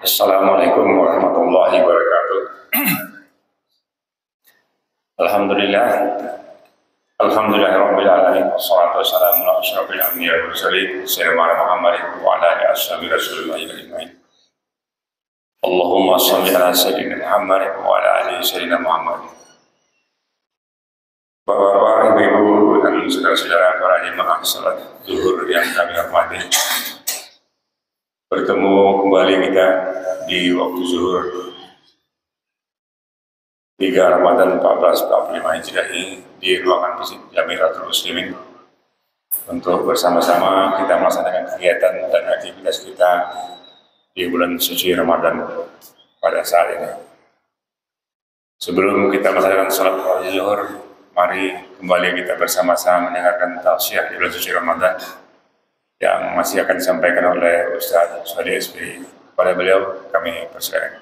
Assalamualaikum warahmatullahi wabarakatuh. Alhamdulillah. Alhamdulillahirabbil alamin wassalatu wassalamu ala asyrofil anbiya'i wal mursalin sayyidina Muhammadin wa ala alihi washabihi rasulillah ajmain. Allahumma shalli ala sayyidina Muhammad wa ala ali sayyidina Muhammad. Bapak-bapak, ibu-ibu dan saudara-saudara para jemaah salat zuhur yang kami hormati. Bertemu kembali kita di waktu zuhur 3 Ramadan 1445 Hijriah di ruangan Masjid Jamiratul Muslimin untuk bersama-sama kita melaksanakan kegiatan dan aktivitas kita di bulan suci Ramadan pada saat ini. Sebelum kita melaksanakan salat zuhur, mari kembali kita bersama-sama mendengarkan tausiah di bulan suci Ramadan yang masih akan disampaikan oleh Ustaz Suhadi SPI. Pada beliau kami persilakan.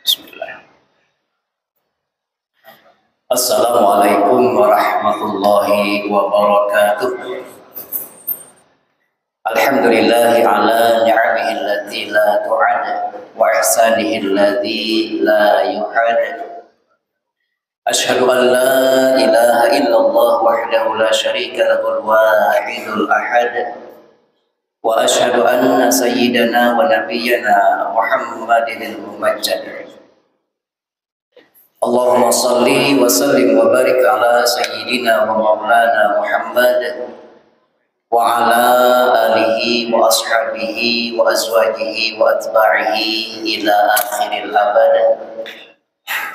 Bismillah. Assalamualaikum warahmatullahi wabarakatuh. Alhamdulillahi ala ni'amihi allati la tu'ad wa ihsanihi alladhi la yuhad. Ashhadu an la ilaha illallah wahdahu la syarika lahul wahidul ahad. Wa ashhadu anna sayyidana wa nabiyyana Muhammadin al-mumajjad. Allahumma salli wa sallim wa barik ala sayyidina wa maulana Muhammad wa ala alihi wa ashabihi wa azwajihi wa atba'ihi ila akhiril abad.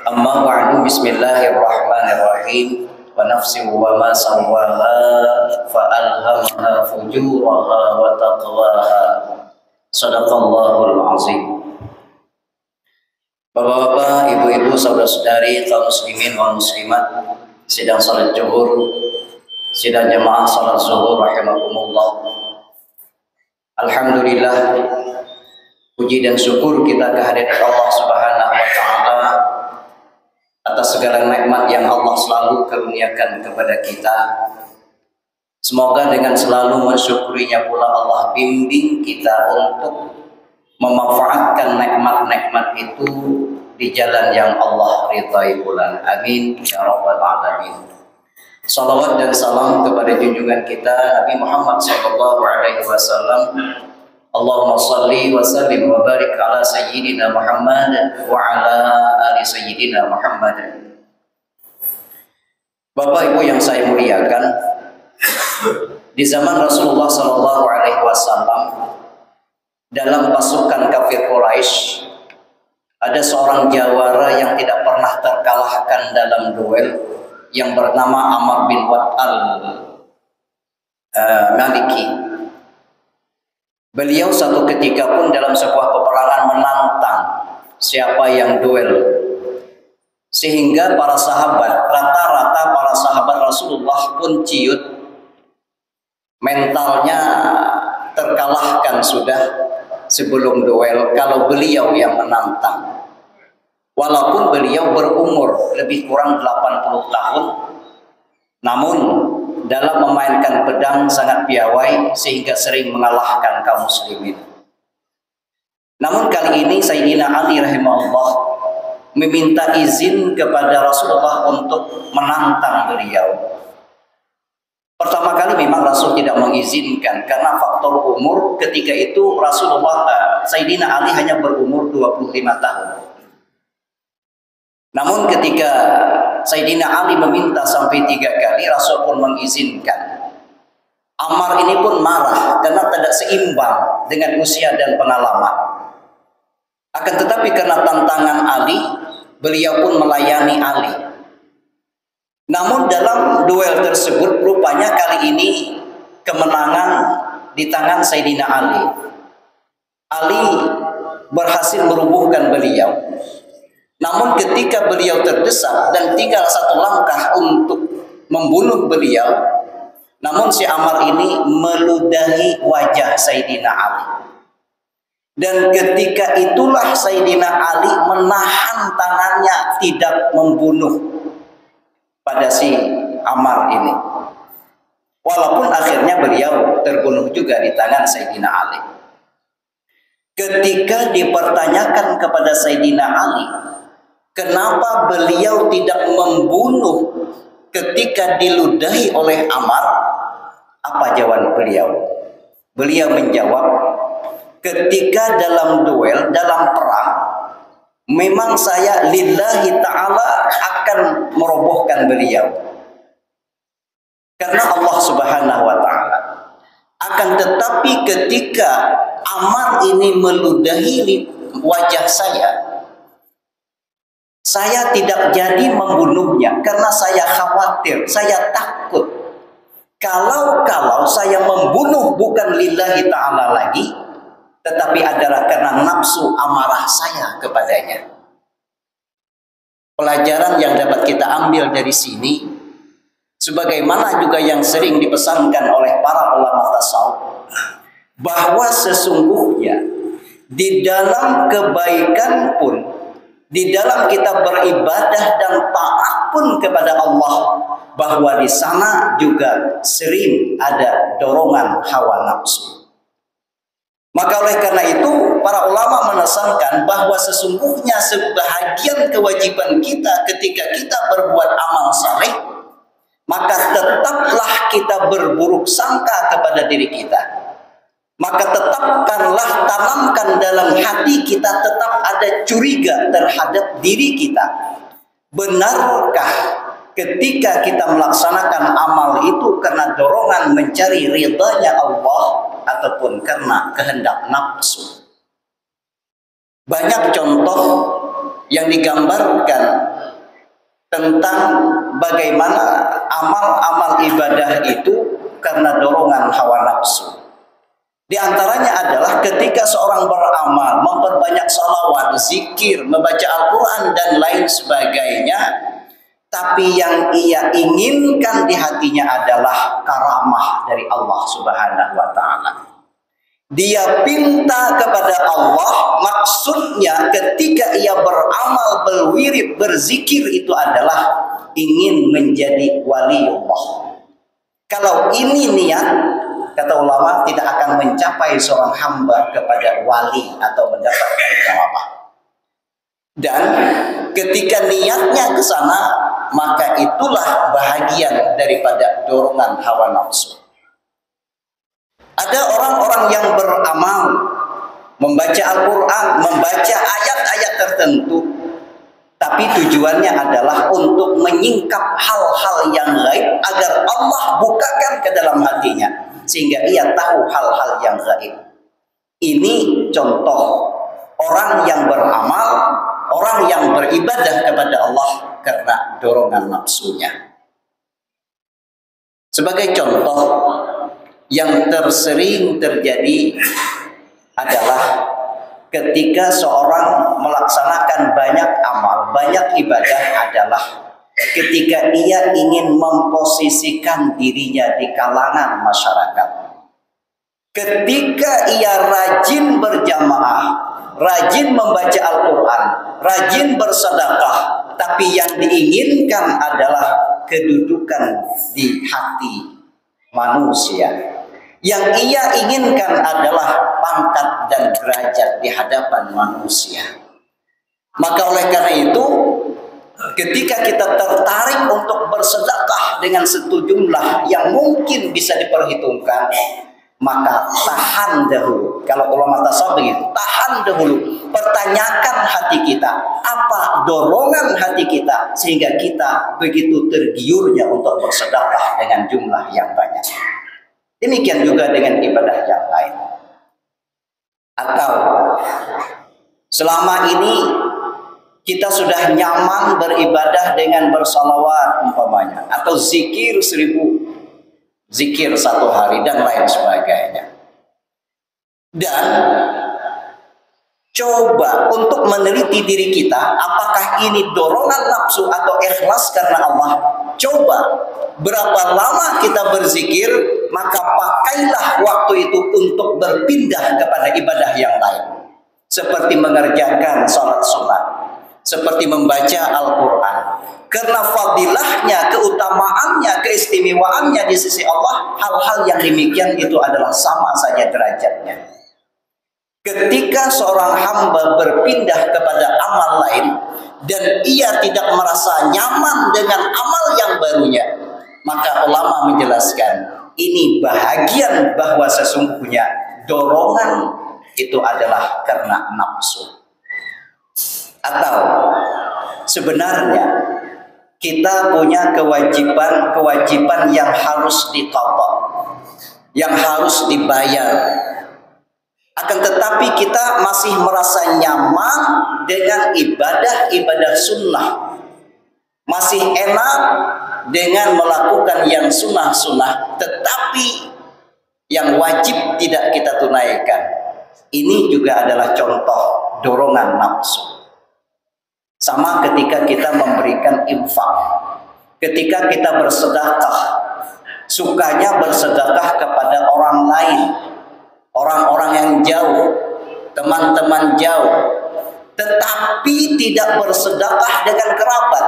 Amma ba'du, bismillahirrahmanirrahim. Wa nafsi wa ma sawwaha fa alhamaha fujuraha wa taqwaha. Shadaqallahul azim. Bapak-bapak, ibu-ibu, saudara-saudari, kaum muslimin wal muslimat, sidang salat zuhur, sidang jemaah salat zuhur rahimakumullah. Alhamdulillah, puji dan syukur kita kehadirat Allah Subhanahu wa taala atas segala nikmat yang Allah selalu karuniakan kepada kita. Semoga dengan selalu mensyukurinya pula Allah bimbing kita untuk memanfaatkan nikmat-nikmat itu di jalan yang Allah ridhai pula. Amin ya rabbal alamin. Salawat dan salam kepada junjungan kita Nabi Muhammad sallallahu alaihi wasallam. Allahumma salli wa sallim wa barik ala sayyidina Muhammad wa ala ali sayyidina Muhammad. Bapak Ibu yang saya muliakan, di zaman Rasulullah sallallahu alaihi wasallam dalam pasukan kafir Quraisy ada seorang jawara yang tidak pernah terkalahkan dalam duel yang bernama Amr bin Wad al-Maliki. Beliau satu ketika pun dalam sebuah peperangan menantang siapa yang duel, sehingga para sahabat, rata-rata para sahabat Rasulullah pun ciut, mentalnya terkalahkan sudah sebelum duel kalau beliau yang menantang. Walaupun beliau berumur lebih kurang 80 tahun, namun dalam memainkan pedang sangat piawai sehingga sering mengalahkan kaum muslimin. Namun kali ini Sayyidina Ali rahimahullah meminta izin kepada Rasulullah untuk menantang beliau. Pertama kali memang Rasul tidak mengizinkan karena faktor umur. Ketika itu Sayyidina Ali hanya berumur 25 tahun. Namun ketika Sayyidina Ali meminta sampai 3 kali, Rasul pun mengizinkan. Ammar ini pun marah karena tidak seimbang dengan usia dan pengalaman. Akan tetapi karena tantangan Ali, beliau pun melayani Ali. Namun dalam duel tersebut rupanya kali ini kemenangan di tangan Sayyidina Ali. Ali berhasil merubuhkan beliau. Namun ketika beliau terdesak dan tinggal satu langkah untuk membunuh beliau, namun si Ammar ini meludahi wajah Sayyidina Ali. Dan ketika itulah Sayyidina Ali menahan tangannya tidak membunuh pada si Ammar ini. Walaupun akhirnya beliau terbunuh juga di tangan Sayyidina Ali. Ketika dipertanyakan kepada Sayyidina Ali, kenapa beliau tidak membunuh ketika diludahi oleh Ammar? Apa jawaban beliau? Beliau menjawab, ketika dalam duel, dalam perang, memang saya lillahi ta'ala akan merobohkan beliau. Karena Allah subhanahu wa ta'ala. Akan tetapi ketika Ammar ini meludahi wajah saya tidak jadi membunuhnya karena saya khawatir, saya takut. Kalau saya membunuh bukan lillahi ta'ala lagi, tetapi adalah karena nafsu amarah saya kepadanya. Pelajaran yang dapat kita ambil dari sini, sebagaimana juga yang sering dipesankan oleh para ulama tasawuf, bahwa sesungguhnya di dalam kebaikan pun, di dalam kita beribadah dan taat pun kepada Allah, bahwa di sana juga sering ada dorongan hawa nafsu. Maka oleh karena itu para ulama menesankan bahwa sesungguhnya sebahagian kewajiban kita ketika kita berbuat amal saleh, maka tetaplah kita berburuk sangka kepada diri kita. Maka tetapkanlah, tanamkan dalam hati kita tetap ada curiga terhadap diri kita. Benarkah ketika kita melaksanakan amal itu karena dorongan mencari ridhanya Allah ataupun karena kehendak nafsu? Banyak contoh yang digambarkan tentang bagaimana amal-amal ibadah itu karena dorongan hawa nafsu. Di antaranya adalah ketika seorang beramal, memperbanyak salawat, zikir, membaca Al-Quran dan lain sebagainya, tapi yang ia inginkan di hatinya adalah karamah dari Allah Subhanahu wa ta'ala. Dia pinta kepada Allah, maksudnya ketika ia beramal, berwirid, berzikir itu adalah ingin menjadi waliullah. Kalau ini niat, kata ulama, tidak akan mencapai seorang hamba kepada wali atau mendapatkan karamah. Dan ketika niatnya ke sana, maka itulah bahagian daripada dorongan hawa nafsu. Ada orang-orang yang beramal, membaca Al-Quran, membaca ayat-ayat tertentu, tapi tujuannya adalah untuk menyingkap hal-hal yang gaib agar Allah bukakan ke dalam hatinya, sehingga ia tahu hal-hal yang gaib. Ini contoh orang yang beramal, orang yang beribadah kepada Allah karena dorongan nafsunya. Sebagai contoh yang tersering terjadi adalah ketika seorang melaksanakan banyak amal, banyak ibadah adalah ketika ia ingin memposisikan dirinya di kalangan masyarakat. Ketika ia rajin berjamaah, rajin membaca Al-Quran, rajin bersedekah, tapi yang diinginkan adalah kedudukan di hati manusia. Yang ia inginkan adalah pangkat dan derajat di hadapan manusia. Maka oleh karena itu, ketika kita tertarik untuk bersedekah dengan sejumlah yang mungkin bisa diperhitungkan, maka tahan dahulu. Kalau ulama tasawuf begitu, tahan dahulu, pertanyakan hati kita, apa dorongan hati kita sehingga kita begitu tergiurnya untuk bersedekah dengan jumlah yang banyak. Demikian juga dengan ibadah yang lain. Atau selama ini kita sudah nyaman beribadah dengan bersalawat umpamanya, atau zikir 1000, zikir 1 hari dan lain sebagainya. Dan coba untuk meneliti diri kita, apakah ini dorongan nafsu atau ikhlas karena Allah. Coba berapa lama kita berzikir, maka pakailah waktu itu untuk berpindah kepada ibadah yang lain. seperti mengerjakan sholat sunnah, seperti membaca Al-Quran. Karena fadilahnya, keutamaannya, keistimewaannya di sisi Allah, hal-hal yang demikian itu adalah sama saja derajatnya. Ketika seorang hamba berpindah kepada amal lain dan ia tidak merasa nyaman dengan amal yang barunya, maka ulama menjelaskan ini bahagian bahwa sesungguhnya dorongan itu adalah karena nafsu. Atau sebenarnya kita punya kewajiban yang harus diqadha, yang harus dibayar. Akan tetapi kita masih merasa nyaman dengan ibadah sunnah, masih enak dengan melakukan yang sunnah-sunnah, tetapi yang wajib tidak kita tunaikan. Ini juga adalah contoh dorongan nafsu. Sama ketika kita memberikan infak, ketika kita bersedekah, sukanya bersedekah kepada orang lain, orang-orang yang jauh, teman-teman jauh, tetapi tidak bersedekah dengan kerabat,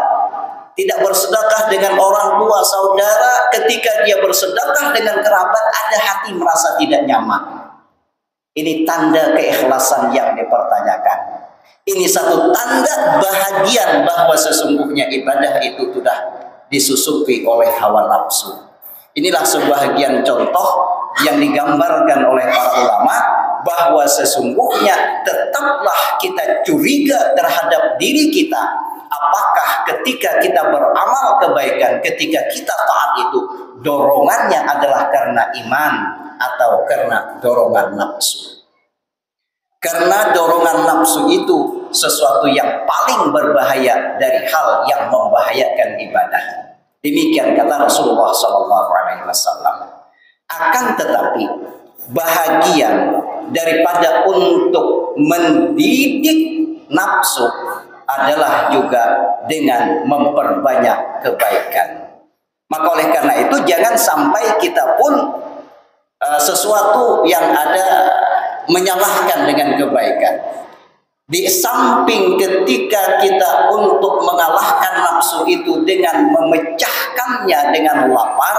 tidak bersedekah dengan orang tua, saudara. Ketika dia bersedekah dengan kerabat, ada hati merasa tidak nyaman. Ini tanda keikhlasan yang dipertanyakan. Ini satu tanda bahagian bahwa sesungguhnya ibadah itu sudah disusupi oleh hawa nafsu. Inilah sebahagian contoh yang digambarkan oleh para ulama bahwa sesungguhnya tetaplah kita curiga terhadap diri kita. Apakah ketika kita beramal kebaikan, ketika kita taat itu dorongannya adalah karena iman atau karena dorongan nafsu? Karena dorongan nafsu itu sesuatu yang paling berbahaya dari hal yang membahayakan ibadah. Demikian kata Rasulullah SAW. Akan tetapi bahagian daripada untuk mendidik nafsu adalah juga dengan memperbanyak kebaikan. Maka oleh karena itu jangan sampai kita pun sesuatu yang ada menyalahkan dengan kebaikan. Di samping ketika kita untuk mengalahkan nafsu itu dengan memecahkannya dengan lapar,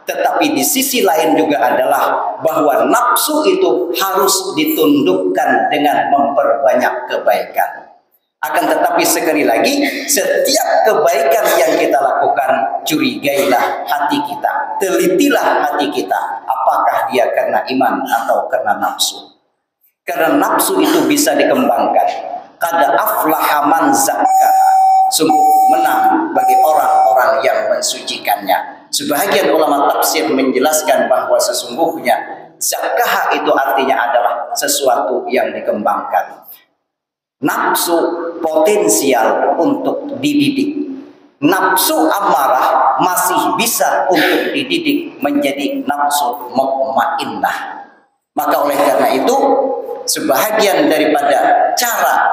tetapi di sisi lain juga adalah bahwa nafsu itu harus ditundukkan dengan memperbanyak kebaikan. Akan tetapi sekali lagi, setiap kebaikan yang kita lakukan, curigailah hati kita, telitilah hati kita, apakah dia karena iman atau karena nafsu. Karena nafsu itu bisa dikembangkan. Qad aflaha man zakkaha. Sungguh menang bagi orang-orang yang mensucikannya. Sebahagian ulama tafsir menjelaskan bahwa sesungguhnya zakkaha itu artinya adalah sesuatu yang dikembangkan. Nafsu potensial untuk dididik. Nafsu amarah masih bisa untuk dididik menjadi nafsu mutmainnah. Maka oleh karena itu, sebahagian daripada cara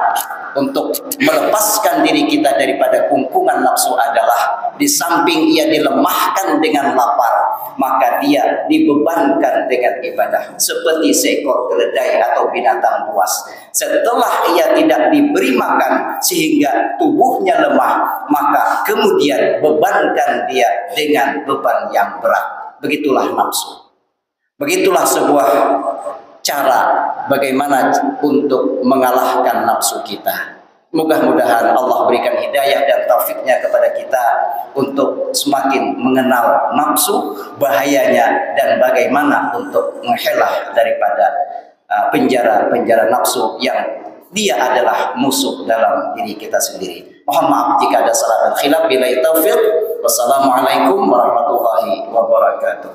untuk melepaskan diri kita daripada kungkungan nafsu adalah di samping ia dilemahkan dengan lapar, maka dia dibebankan dengan ibadah seperti seekor keledai atau binatang buas. Setelah ia tidak diberi makan sehingga tubuhnya lemah, maka kemudian bebankan dia dengan beban yang berat. Begitulah nafsu. Begitulah sebuah cara bagaimana untuk mengalahkan nafsu kita. Mudah-mudahan Allah berikan hidayah dan taufiknya kepada kita untuk semakin mengenal nafsu, bahayanya, dan bagaimana untuk mengelak daripada penjara-penjara nafsu yang dia adalah musuh dalam diri kita sendiri. Mohon maaf jika ada salah dan khilaf. Billahi taufiq. Wassalamualaikum warahmatullahi wabarakatuh.